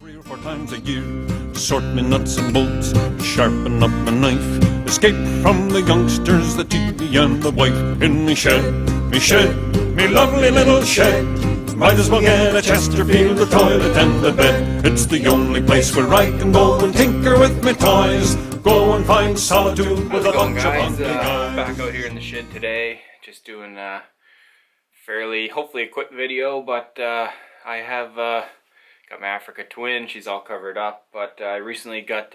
3 or 4 times a year, sort me nuts and bolts, sharpen up my knife, escape from the youngsters, the TV and the wife. In me shed, me lovely little shed, might as well get a Chesterfield, a toilet and a bed. It's the only place where I can go and tinker with my toys, go and find solitude with a bunch of hungry guys. Back out here in the shed today, just doing a fairly, hopefully a quick video, but I have got my Africa twin. She's all covered up, but I recently got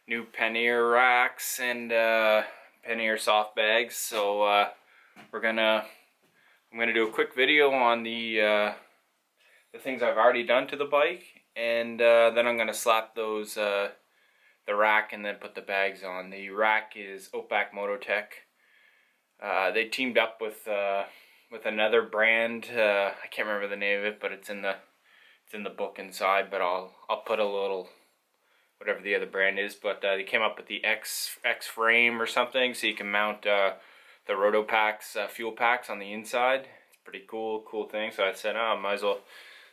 new Pannier Racks and Pannier soft bags, so I'm gonna do a quick video on the things I've already done to the bike, and then I'm gonna slap those the rack and then put the bags on. The rack is Outback Motortek. They teamed up with another brand. I can't remember the name of it, but it's in the book inside. But I'll put a little whatever the other brand is. But they came up with the X frame or something, so you can mount the Roto packs, fuel packs on the inside. It's a pretty cool thing. So I said, oh, I might as well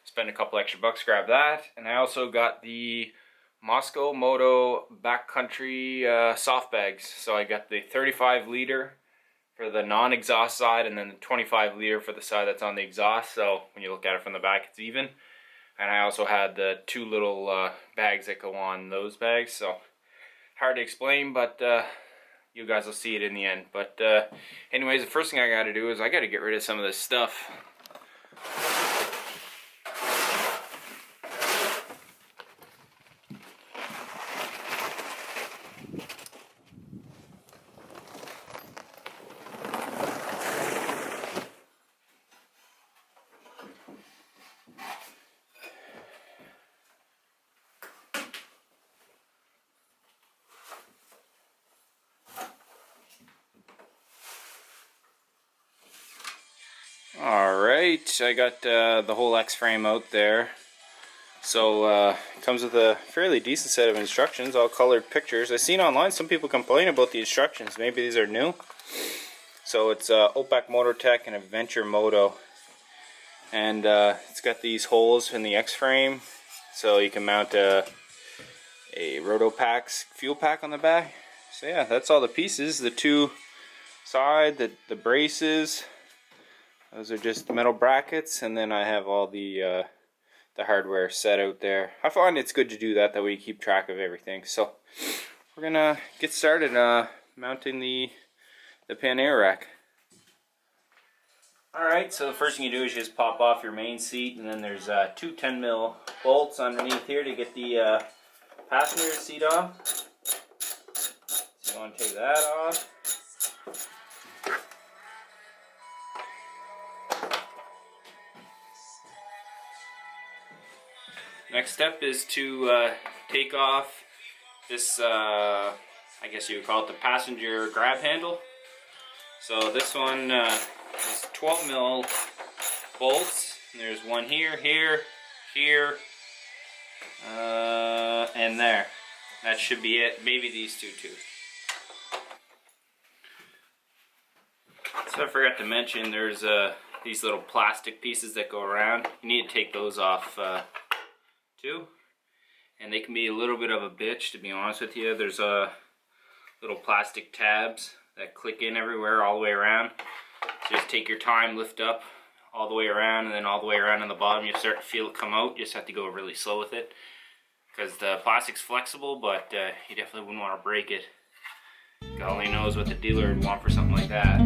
spend a couple extra bucks, grab that. And I also got the Mosko Moto Backcountry soft bags. So I got the 35 liter for the non-exhaust side, and then the 25 liter for the side that's on the exhaust. So when you look at it from the back, it's even. And I also had the 2 little bags that go on those bags. So hard to explain, but you guys will see it in the end. But anyways, the first thing I got to do is I got to get rid of some of this stuff. Alright, I got the whole X frame out there. So it comes with a fairly decent set of instructions, all colored pictures. I've seen online some people complain about the instructions. Maybe these are new. So it's Outback Motortek and Adventure Moto. And it's got these holes in the X frame, so you can mount a Roto Packs fuel pack on the back. So yeah, that's all the pieces. The 2 side, the braces. Those are just metal brackets, and then I have all the hardware set out there. I find it's good to do that way you keep track of everything. So we're gonna get started mounting the Pannier Rack. Alright, so the first thing you do is just pop off your main seat, and then there's 2 10mm bolts underneath here to get the passenger seat off. So you want to take that off. Next step is to take off this, I guess you would call it the passenger grab handle. So this one is 12mm bolts. And there's one here, here, and there. That should be it. Maybe these 2 too. So I forgot to mention there's these little plastic pieces that go around. You need to take those off too, and they can be a little bit of a bitch, to be honest with you. There's little plastic tabs that click in everywhere, all the way around. So just take your time, lift up all the way around, and then all the way around on the bottom. You'll start to feel it come out. You just have to go really slow with it, because the plastic's flexible, but you definitely wouldn't want to break it. God only knows what the dealer would want for something like that.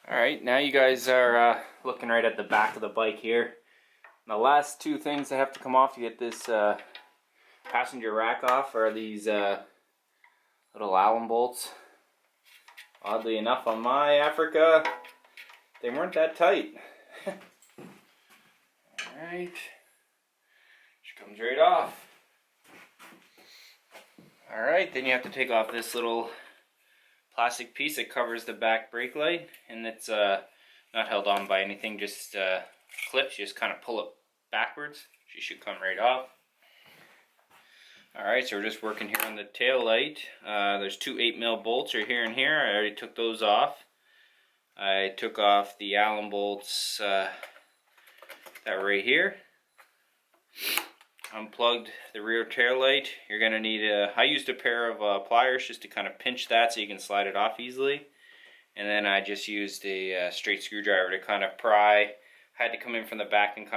Alright, now you guys are looking right at the back of the bike here. The last 2 things that have to come off to get this passenger rack off are these little Allen bolts. Oddly enough, on my Africa, they weren't that tight. Alright, She comes right off. Alright, then you have to take off this little plastic piece that covers the back brake light, and it's not held on by anything, just clips. You just kind of pull it backwards. She should come right off. Alright, so we're just working here on the tail light. There's two 8mm bolts right here and here. I already took those off. I took off the Allen bolts that were right here. Unplugged the rear tail light. You're going to need I used a pair of pliers just to kind of pinch that so you can slide it off easily. And then I just used a straight screwdriver to kind of pry. Had to come in from the back and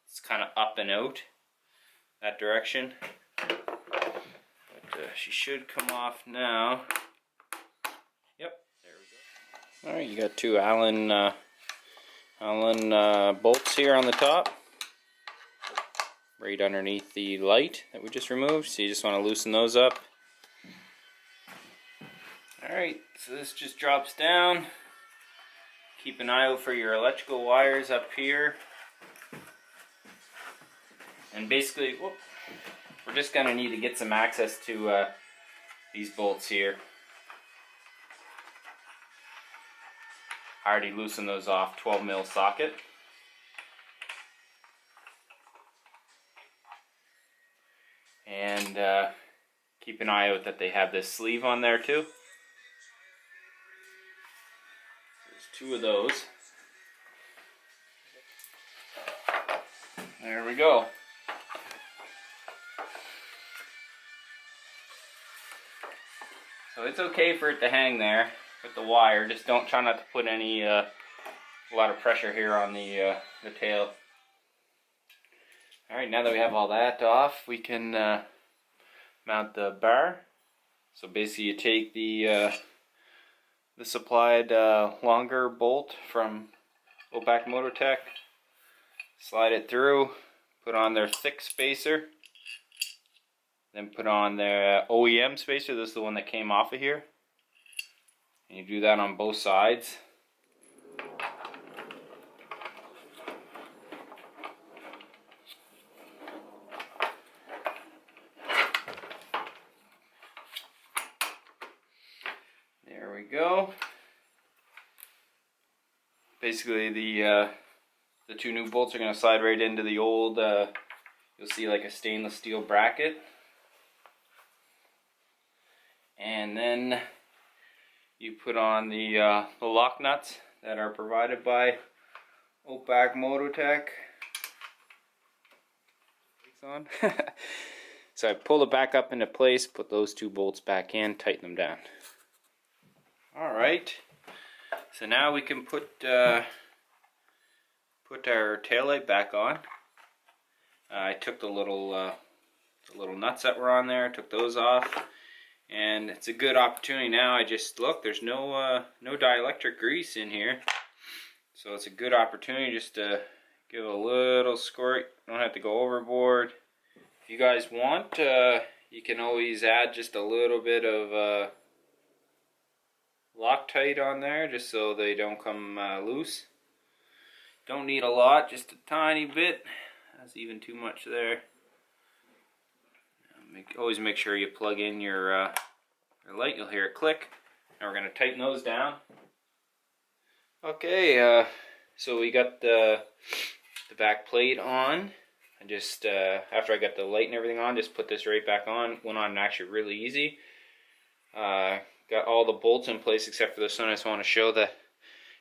it's kind of up and out that direction. But she should come off now. Yep, there we go. Alright, you got two Allen bolts here on the top, right underneath the light that we just removed, so you just want to loosen those up. Alright, so this just drops down. Keep an eye out for your electrical wires up here. And basically, we're just going to need to get some access to these bolts here. I already loosened those off, 12mm socket. And keep an eye out that they have this sleeve on there too. There's two of those. There we go. So it's okay for it to hang there with the wire. Just don't try not to put any a lot of pressure here on the tail. All right, now that we have all that off, we can mount the bar. So basically, you take the supplied longer bolt from Outback Motortek, slide it through, put on their thick spacer. Then put on their OEM spacer. This is the one that came off of here. And you do that on both sides. There we go. Basically, the two new bolts are going to slide right into the old. You'll see like a stainless steel bracket. And then you put on the lock nuts that are provided by Outback Motortek. On. So I pull it back up into place, put those two bolts back in, tighten them down. Alright, so now we can put our taillight back on. I took the little nuts that were on there, took those off. And it's a good opportunity now. I just look, there's no dielectric grease in here, so it's a good opportunity just to give a little squirt. You don't have to go overboard. If you guys want, you can always add just a little bit of Loctite on there, just so they don't come loose. Don't need a lot, just a tiny bit. That's even too much there. Always make sure you plug in your light. You'll hear it click. Now we're going to tighten those down. Okay, so we got the back plate on. I just after I got the light and everything on, just put this right back on. Went on actually really easy. Got all the bolts in place except for this one. I just want to show that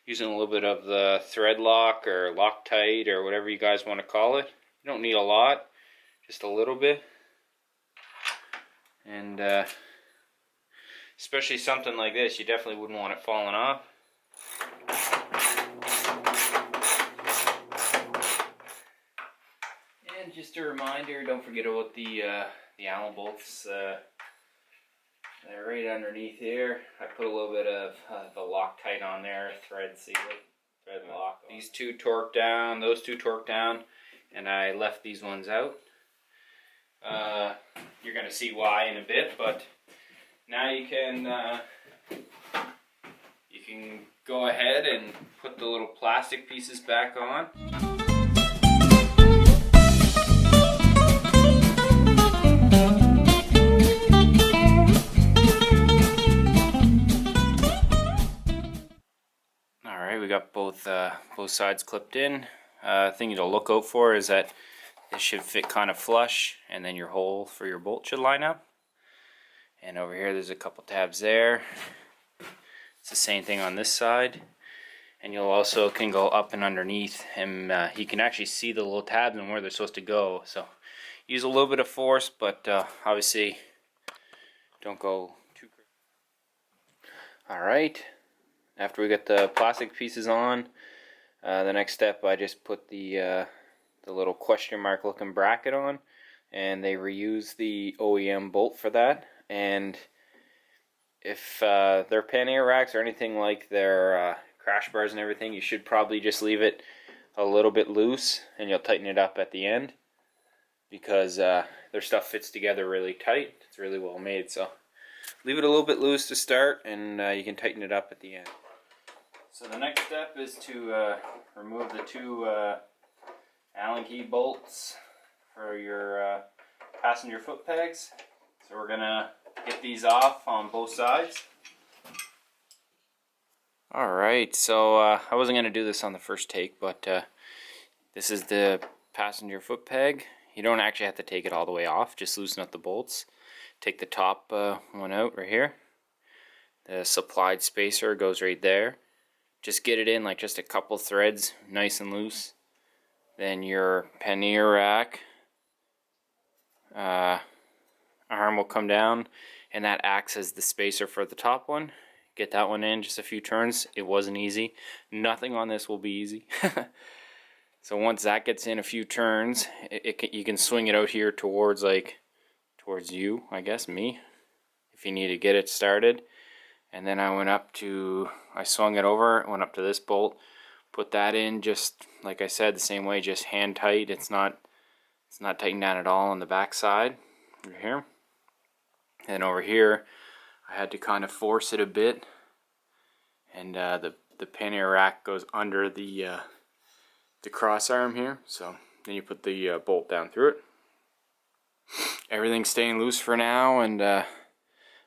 using a little bit of the thread lock or Loctite or whatever you guys want to call it. You don't need a lot, just a little bit. And especially something like this, you definitely wouldn't want it falling off. And just a reminder, don't forget about the Allen bolts. They're right underneath here. I put a little bit of the Loctite on there, thread seal it, thread lock. These two torque down, those two torque down, and I left these ones out. You're going to see why in a bit, but now you can go ahead and put the little plastic pieces back on. we got both sides clipped in. Thing to look out for is that this should fit kind of flush, and then your hole for your bolt should line up. And over here there's a couple tabs there. It's the same thing on this side. And you'll also can go up and underneath, and you can actually see the little tabs and where they're supposed to go. So use a little bit of force, but obviously don't go too crazy. Alright, after we get the plastic pieces on, the next step, I just put the little question mark looking bracket on, and they reuse the OEM bolt for that. And if they're Pannier racks or anything like their crash bars and everything, you should probably just leave it a little bit loose, and you'll tighten it up at the end, because their stuff fits together really tight. It's really well made, so leave it a little bit loose to start, and you can tighten it up at the end. So the next step is to remove the two Allen key bolts for your passenger foot pegs. So we're gonna get these off on both sides. Alright, so I wasn't going to do this on the first take, but this is the passenger foot peg. You don't actually have to take it all the way off, just loosen up the bolts. Take the top one out right here. The supplied spacer goes right there. Just get it in like just a couple threads, nice and loose. Then your Pannier Rack arm will come down, and that acts as the spacer for the top one. Get that one in, just a few turns. It wasn't easy. Nothing on this will be easy. So once that gets in a few turns, you can swing it out here towards you, I guess, me, if you need to get it started. And then I swung it over, went up to this bolt, put that in, just like I said, the same way, just hand tight. It's not tightened down at all on the back side, right here. And over here, I had to kind of force it a bit, and the Pannier Rack goes under the cross arm here. So then you put the bolt down through it. Everything's staying loose for now, and I'm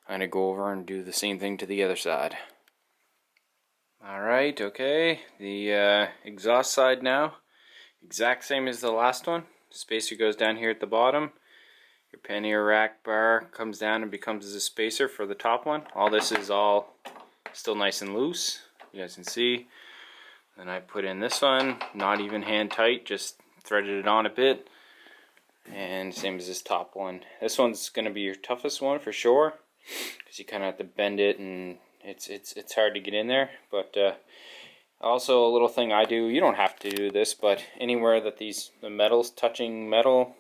gonna go over and do the same thing to the other side. Alright, okay, the exhaust side now, exact same as the last one. Spacer goes down here at the bottom. Your Pannier Rack bar comes down and becomes a spacer for the top one. All this is all still nice and loose, you guys can see. Then I put in this one, not even hand tight, just threaded it on a bit. And same as this top one. This one's going to be your toughest one for sure, because you kind of have to bend it, and it's hard to get in there. But also a little thing I do, you don't have to do this, but anywhere that the metal's touching metal,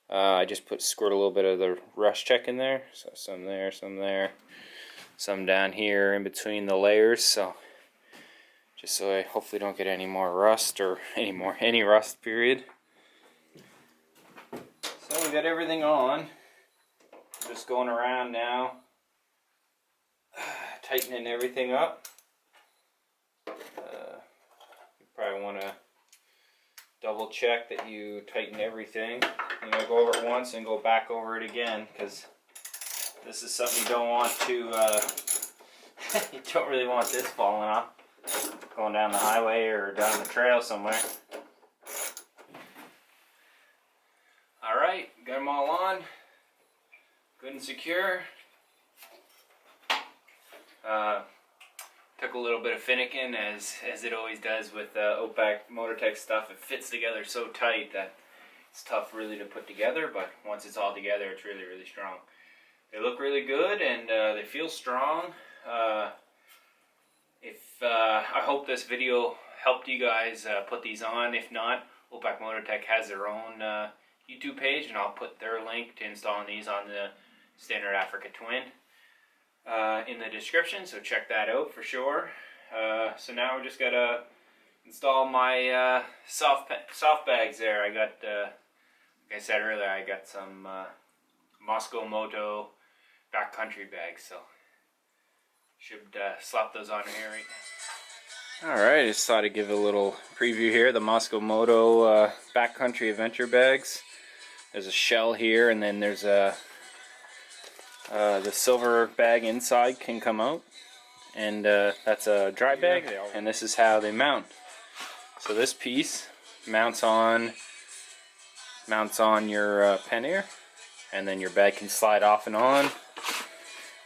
I just squirt a little bit of the rust check in there. So some there, some down here in between the layers. So just so I hopefully don't get any more rust, or any rust period. So we got everything on. Just going around now, tightening everything up. You probably want to double check that you tighten everything. You know, go over it once and go back over it again, because this is something you don't want to. You don't really want this falling off, going down the highway or down the trail somewhere. Alright, got them all on, good and secure. Took a little bit of finicking, as it always does with Outback Motortek stuff. It fits together so tight that it's tough really to put together, but once it's all together, it's really, really strong. They look really good, and they feel strong. I hope this video helped you guys put these on. If not, Outback Motortek has their own YouTube page, and I'll put their link to installing these on the standard Africa Twin in the description, so check that out for sure. So now we just gotta install my soft bags there. I got, like I said earlier, I got some Mosko Moto Backcountry bags, so should slap those on here right now. Alright, just thought I'd give a little preview here. The Mosko Moto Backcountry Adventure bags. There's a shell here, and then there's the silver bag inside can come out, and that's a dry bag, and this is how they mount. So this piece mounts on your pannier, and then your bag can slide off and on.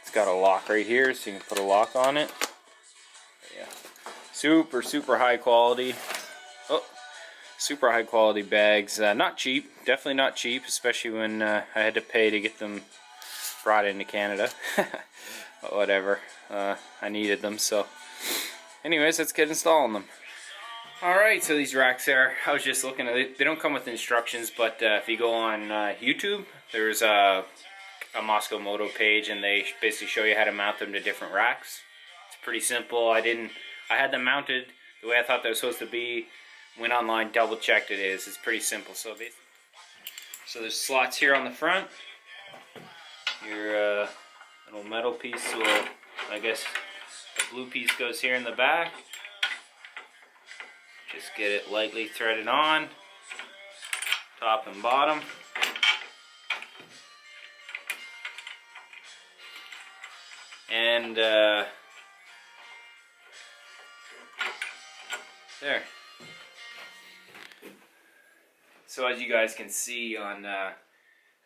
It's got a lock right here, so you can put a lock on it. Yeah, super high quality. Oh, super high quality bags. Not cheap, definitely not cheap, especially when I had to pay to get them brought into Canada. But whatever, I needed them. So anyways, let's get installing them. Alright, so these racks there, I was just looking at it. They don't come with instructions, but if you go on YouTube, there's a Mosko Moto page, and they basically show you how to mount them to different racks. It's pretty simple. I had them mounted the way I thought they were supposed to be. Went online, double checked it is. It's pretty simple. So there's slots here on the front. Your little metal piece will, I guess the blue piece goes here in the back. Just get it lightly threaded on, top and bottom. And there. So as you guys can see on,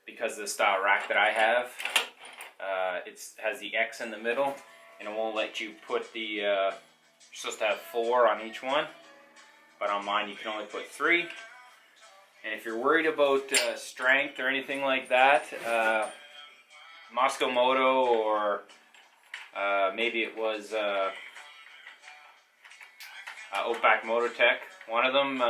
because of the style rack that I have, it has the X in the middle, and it won't let you put the, you're supposed to have 4 on each one. But on mine you can only put 3. And if you're worried about strength or anything like that, Mosko Moto, or maybe it was Outback Motortek, one of them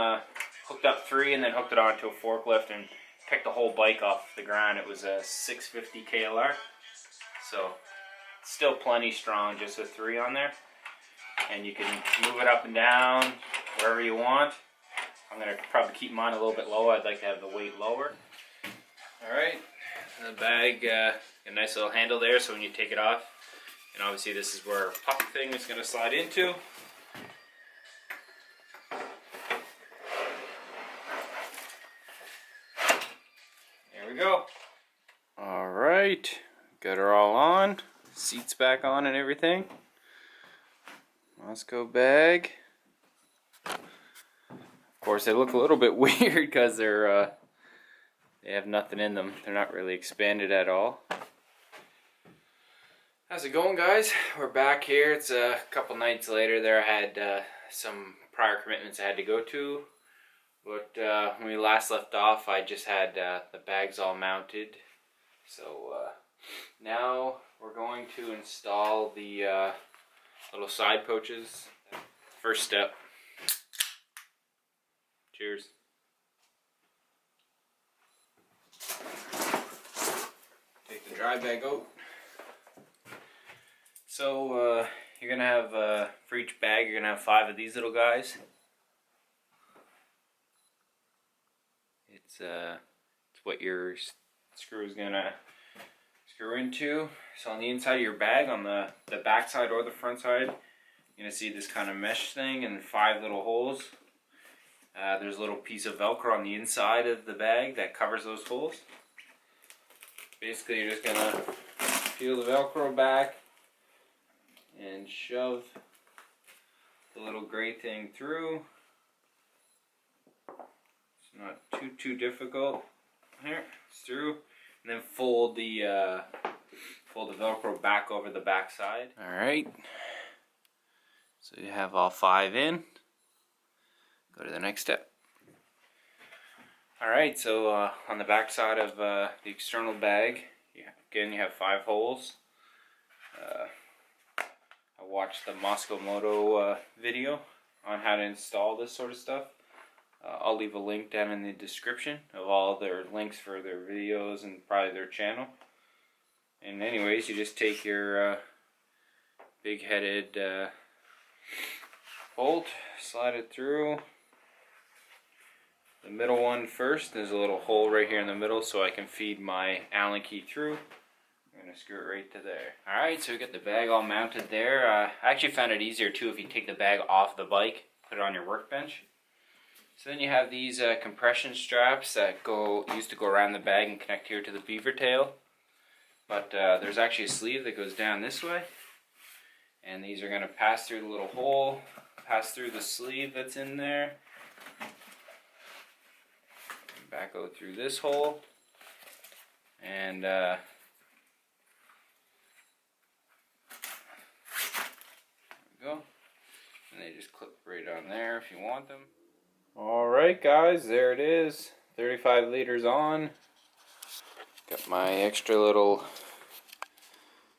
hooked up 3 and then hooked it onto a forklift and picked the whole bike off the ground. It was a 650 KLR. So it's still plenty strong just with 3 on there. And you can move it up and down wherever you want. I'm going to probably keep mine a little bit low. I'd like to have the weight lower. Alright, the bag, a nice little handle there, so when you take it off, and obviously this is where our puck thing is going to slide into. There we go. Alright, got her all on. Seats back on and everything. Mosko bag. Of course, they look a little bit weird because they have nothing in them. They're not really expanded at all. How's it going, guys? We're back here. It's a couple nights later. There I had some prior commitments I had to go to, but when we last left off, I just had the bags all mounted. So now we're going to install the little side pouches. First step. Cheers. Take the dry bag out. So you're gonna have for each bag you're gonna have 5 of these little guys. It's what your screw is gonna screw into. So on the inside of your bag, on the back side or the front side, you're gonna see this kind of mesh thing and 5 little holes. There's a little piece of Velcro on the inside of the bag that covers those holes. Basically, you're just gonna peel the Velcro back and shove the little gray thing through. It's not too difficult. Here, it's through, and then fold the Velcro back over the back side. All right. So you have all 5 in. Go to the next step. Alright, so on the back side of the external bag, again you have 5 holes. I watched the Mosko Moto video on how to install this sort of stuff. I'll leave a link down in the description of all their links for their videos and probably their channel. And anyways, you just take your big headed bolt, slide it through. The middle one first. There's a little hole right here in the middle so I can feed my Allen key through. I'm going to screw it right to there. Alright, so we got the bag all mounted there. I actually found it easier too if you take the bag off the bike, put it on your workbench. So then you have these compression straps that used to go around the bag and connect here to the beaver tail. But there's actually a sleeve that goes down this way. And these are going to pass through the little hole, pass through the sleeve that's in there, back out through this hole, and there we go. And they just clip right on there if you want them. Alright guys, there it is. 35 liters on. Got my extra little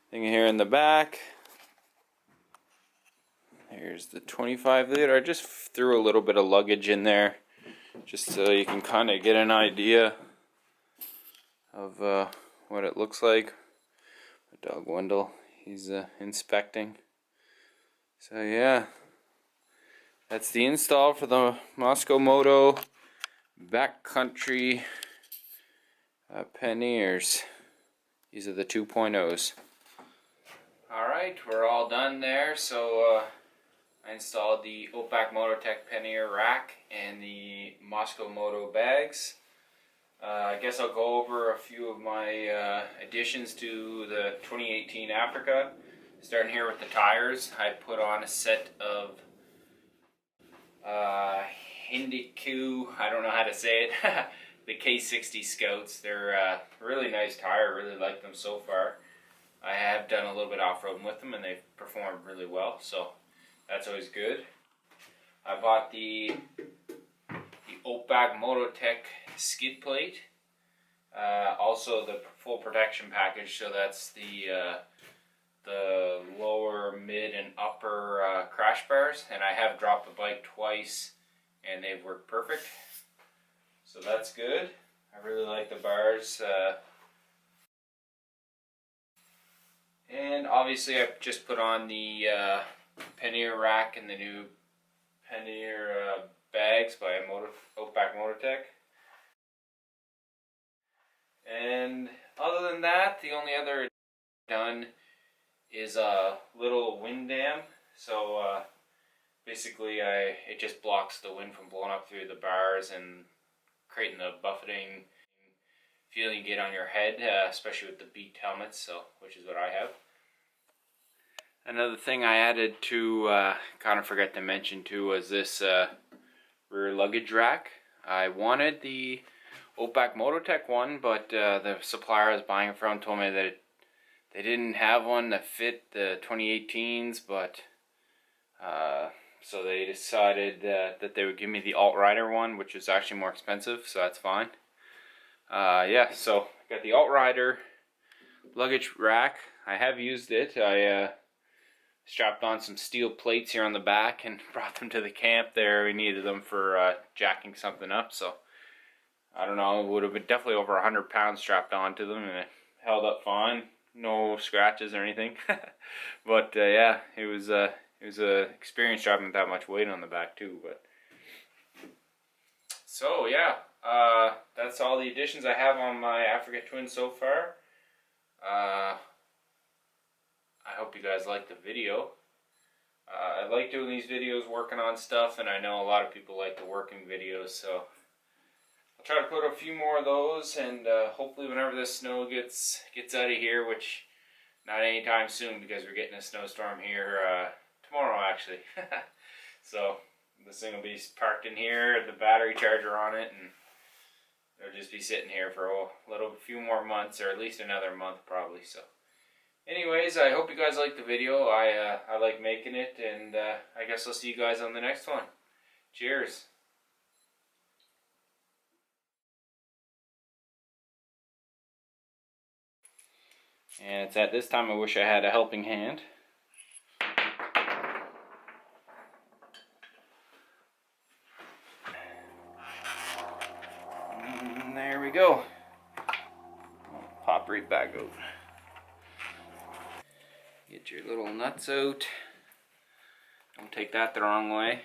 thing here in the back. Here's the 25 liter. I just threw a little bit of luggage in there just so you can kind of get an idea of what it looks like. My dog Wendell, he's inspecting. So yeah, that's the install for the Mosko Moto Backcountry Panniers. These are the 2.0s. Alright, we're all done there. So I installed the Outback Motortek Pannier Rack and the Mosko Moto bags. I guess I'll go over a few of my additions to the 2018 Africa. Starting here with the tires, I put on a set of Hindiku, I don't know how to say it, the K60 Scouts. They're a really nice tire, really like them so far. I have done a little bit off-roading with them and they've performed really well, so that's always good. I bought the Outback Motortek skid plate, also the full protection package, so that's the lower, mid, and upper crash bars, and I have dropped the bike twice and they've worked perfect, so that's good. I really like the bars. And obviously I just put on the Pannier Rack and the new Pannier bags by Outback Motortek. And other than that, the only other done is a little wind dam. So basically it just blocks the wind from blowing up through the bars and creating the buffeting feeling you get on your head, especially with the beaked helmets, so which is what I have. Another thing I added to, kind of forgot to mention too, was this rear luggage rack. I wanted the Outback Motortek one, but the supplier I was buying it from told me that they didn't have one that fit the 2018s, but so they decided that they would give me the Alt-Rider one, which is actually more expensive, so that's fine. Yeah, so I got the Alt-Rider luggage rack. I have used it. I strapped on some steel plates here on the back and brought them to the camp there. We needed them for jacking something up, so I don't know, it would have been definitely over 100 pounds strapped onto them, and it held up fine. No scratches or anything. But yeah, it was a experience dropping with that much weight on the back too. But so yeah, that's all the additions I have on my Africa Twin so far. I hope you guys liked the video. I like doing these videos, working on stuff, and I know a lot of people like the working videos, so I'll try to put a few more of those, and hopefully whenever this snow gets out of here, which not anytime soon because we're getting a snowstorm here tomorrow actually. So this thing will be parked in here, the battery charger on it, and it'll just be sitting here for a few more months, or at least another month probably. So anyways, I hope you guys liked the video. I like making it, and I guess I'll see you guys on the next one. Cheers. And it's at this time I wish I had a helping hand. And there we go. Pop right back out. Get your little nuts out. Don't take that the wrong way.